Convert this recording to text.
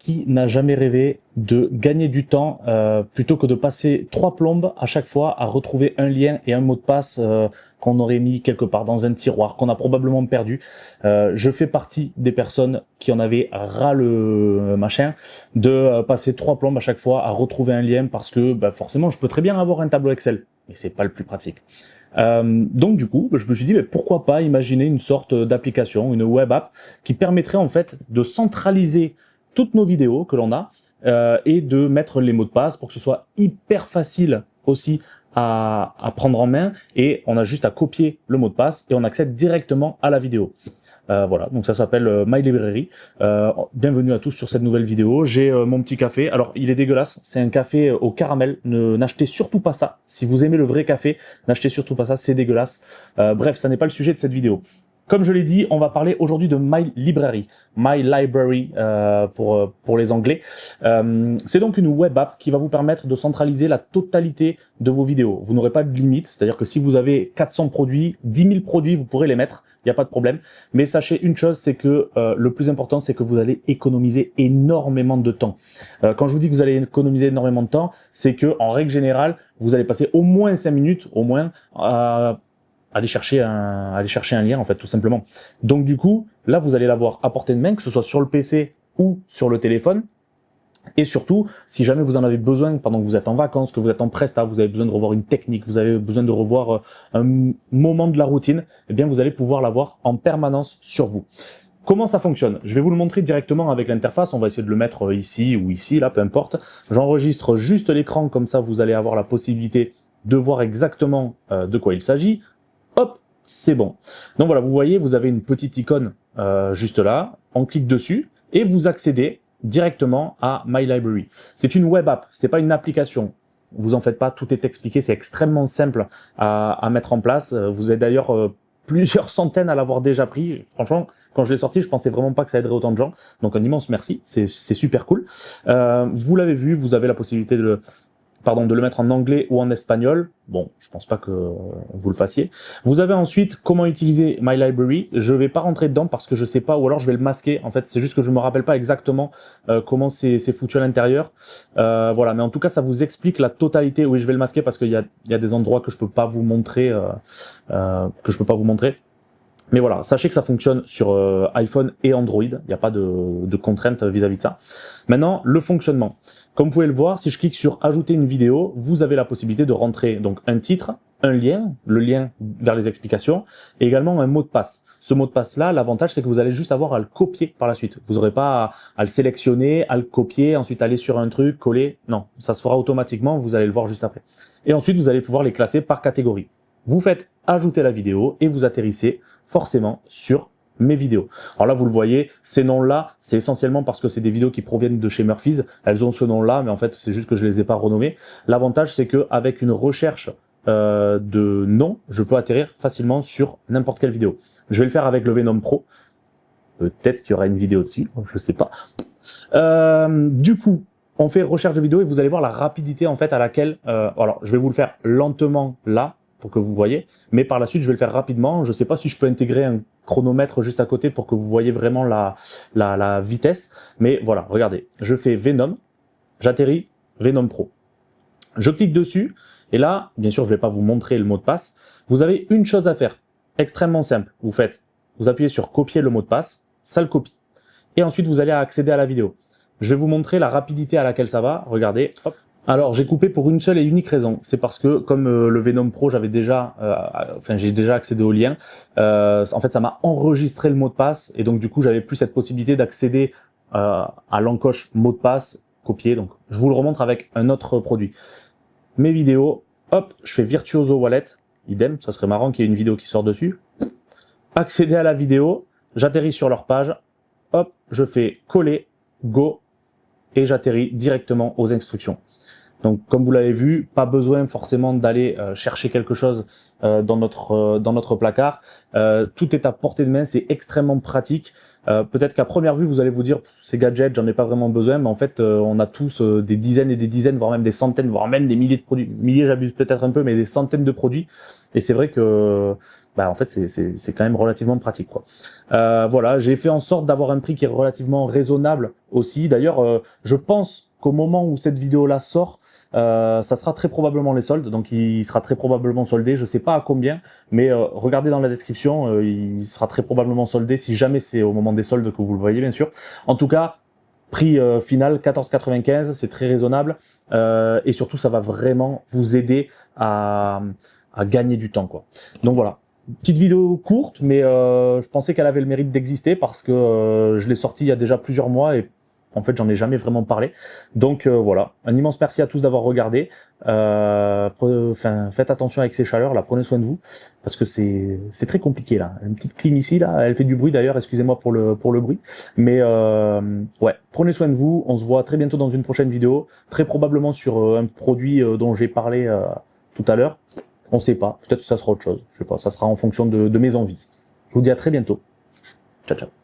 Qui n'a jamais rêvé de gagner du temps plutôt que de passer 3 plombes à chaque fois à retrouver un lien et un mot de passe qu'on aurait mis quelque part dans un tiroir, qu'on a probablement perdu. Je fais partie des personnes qui en avaient ras le machin de passer 3 plombes à chaque fois à retrouver un lien parce que forcément je peux très bien avoir un tableau Excel, mais c'est pas le plus pratique. Donc du coup, je me suis dit mais pourquoi pas imaginer une sorte d'application, une web app qui permettrait en fait de centraliser toutes nos vidéos que l'on a et de mettre les mots de passe pour que ce soit hyper facile aussi à prendre en main, et on a juste à copier le mot de passe et on accède directement à la vidéo. Voilà, donc ça s'appelle My Library. Bienvenue à tous sur cette nouvelle vidéo. J'ai mon petit café. Alors, il est dégueulasse. C'est un café au caramel. N'achetez surtout pas ça. Si vous aimez le vrai café, n'achetez surtout pas ça. C'est dégueulasse. Bref, ça n'est pas le sujet de cette vidéo. Comme je l'ai dit, on va parler aujourd'hui de My Library pour les Anglais. C'est donc une web app qui va vous permettre de centraliser la totalité de vos vidéos. Vous n'aurez pas de limite, c'est-à-dire que si vous avez 400 produits, 10 000 produits, vous pourrez les mettre, il n'y a pas de problème. Mais sachez une chose, c'est que le plus important, c'est que vous allez économiser énormément de temps. Quand je vous dis que vous allez économiser énormément de temps, c'est que en règle générale, vous allez passer au moins 5 minutes, au moins, aller chercher un lien, en fait, tout simplement. Donc du coup, là, vous allez l'avoir à portée de main, que ce soit sur le PC ou sur le téléphone. Et surtout, si jamais vous en avez besoin pendant que vous êtes en vacances, que vous êtes en presta, vous avez besoin de revoir une technique, vous avez besoin de revoir un moment de la routine, eh bien vous allez pouvoir l'avoir en permanence sur vous. Comment ça fonctionne? Je vais vous le montrer directement avec l'interface. On va essayer de le mettre ici ou ici, là, peu importe. J'enregistre juste l'écran, comme ça vous allez avoir la possibilité de voir exactement de quoi il s'agit. Hop, c'est bon. Donc voilà, vous voyez, vous avez une petite icône juste là. On clique dessus et vous accédez directement à My Library. C'est une web app, c'est pas une application. Vous en faites pas, tout est expliqué, c'est extrêmement simple à mettre en place. Vous êtes d'ailleurs plusieurs centaines à l'avoir déjà pris. Franchement, quand je l'ai sorti, je pensais vraiment pas que ça aiderait autant de gens. Donc un immense merci, c'est super cool. Vous l'avez vu, vous avez la possibilité de le mettre en anglais ou en espagnol. Bon, je pense pas que vous le fassiez. Vous avez ensuite comment utiliser My Library. Je vais pas rentrer dedans parce que je sais pas, ou alors je vais le masquer. En fait, c'est juste que je me rappelle pas exactement comment c'est foutu à l'intérieur. Voilà, mais en tout cas, ça vous explique la totalité. Oui, je vais le masquer parce qu'il y a des endroits que je peux pas vous montrer, Mais voilà, sachez que ça fonctionne sur iPhone et Android, il n'y a pas de contraintes vis-à-vis de ça. Maintenant, le fonctionnement. Comme vous pouvez le voir, si je clique sur ajouter une vidéo, vous avez la possibilité de rentrer donc un titre, un lien, le lien vers les explications, et également un mot de passe. Ce mot de passe-là, l'avantage, c'est que vous allez juste avoir à le copier par la suite. Vous n'aurez pas à le sélectionner, à le copier, ensuite aller sur un truc, coller. Non, ça se fera automatiquement, vous allez le voir juste après. Et ensuite, vous allez pouvoir les classer par catégorie. Vous faites ajouter la vidéo et vous atterrissez forcément sur mes vidéos. Alors là, vous le voyez, ces noms-là, c'est essentiellement parce que c'est des vidéos qui proviennent de chez Murphy's. Elles ont ce nom-là, mais en fait, c'est juste que je les ai pas renommées. L'avantage, c'est que avec une recherche de nom, je peux atterrir facilement sur n'importe quelle vidéo. Je vais le faire avec le Venom Pro. Peut-être qu'il y aura une vidéo dessus, je sais pas. Du coup, on fait recherche de vidéo et vous allez voir la rapidité en fait à laquelle... alors, je vais vous le faire lentement là, pour que vous voyez, mais par la suite je vais le faire rapidement. Je sais pas si je peux intégrer un chronomètre juste à côté pour que vous voyez vraiment la vitesse, mais voilà, regardez, je fais Venom, j'atterris Venom Pro, je clique dessus, et là, bien sûr je vais pas vous montrer le mot de passe, vous avez une chose à faire, extrêmement simple, vous appuyez sur copier le mot de passe, ça le copie, et ensuite vous allez accéder à la vidéo. Je vais vous montrer la rapidité à laquelle ça va, regardez, hop. Alors j'ai coupé pour une seule et unique raison, c'est parce que comme le Venom Pro, j'ai déjà accédé au lien. En fait, ça m'a enregistré le mot de passe et donc du coup, j'avais plus cette possibilité d'accéder à l'encoche mot de passe copier. Donc je vous le remontre avec un autre produit. Mes vidéos, hop, je fais Virtuoso Wallet, idem, ça serait marrant qu'il y ait une vidéo qui sort dessus. Accéder à la vidéo, j'atterris sur leur page, hop, je fais coller, go, et j'atterris directement aux instructions. Donc, comme vous l'avez vu, pas besoin forcément d'aller chercher quelque chose dans notre placard. Tout est à portée de main, c'est extrêmement pratique. Peut-être qu'à première vue, vous allez vous dire, ces gadgets, j'en ai pas vraiment besoin, mais en fait, on a tous des dizaines et des dizaines, voire même des centaines, voire même des milliers de produits. Milliers, j'abuse peut-être un peu, mais des centaines de produits. Et c'est vrai que bah en fait c'est quand même relativement pratique, quoi. Voilà, j'ai fait en sorte d'avoir un prix qui est relativement raisonnable aussi. D'ailleurs, je pense qu'au moment où cette vidéo là sort, ça sera très probablement les soldes, donc il sera très probablement soldé, je sais pas à combien, mais regardez dans la description, il sera très probablement soldé si jamais c'est au moment des soldes que vous le voyez, bien sûr. En tout cas, prix final 14,95, c'est très raisonnable, et surtout ça va vraiment vous aider à gagner du temps, quoi. Donc voilà, petite vidéo courte, mais je pensais qu'elle avait le mérite d'exister parce que je l'ai sortie il y a déjà plusieurs mois et en fait j'en ai jamais vraiment parlé. Donc voilà, un immense merci à tous d'avoir regardé. Faites attention avec ces chaleurs là, prenez soin de vous parce que c'est très compliqué là. Une petite clim ici là, elle fait du bruit d'ailleurs, excusez-moi pour le bruit, mais ouais, prenez soin de vous. On se voit très bientôt dans une prochaine vidéo, très probablement sur un produit dont j'ai parlé tout à l'heure. On sait pas, peut-être que ça sera autre chose, je sais pas, ça sera en fonction de mes envies. Je vous dis à très bientôt. Ciao ciao.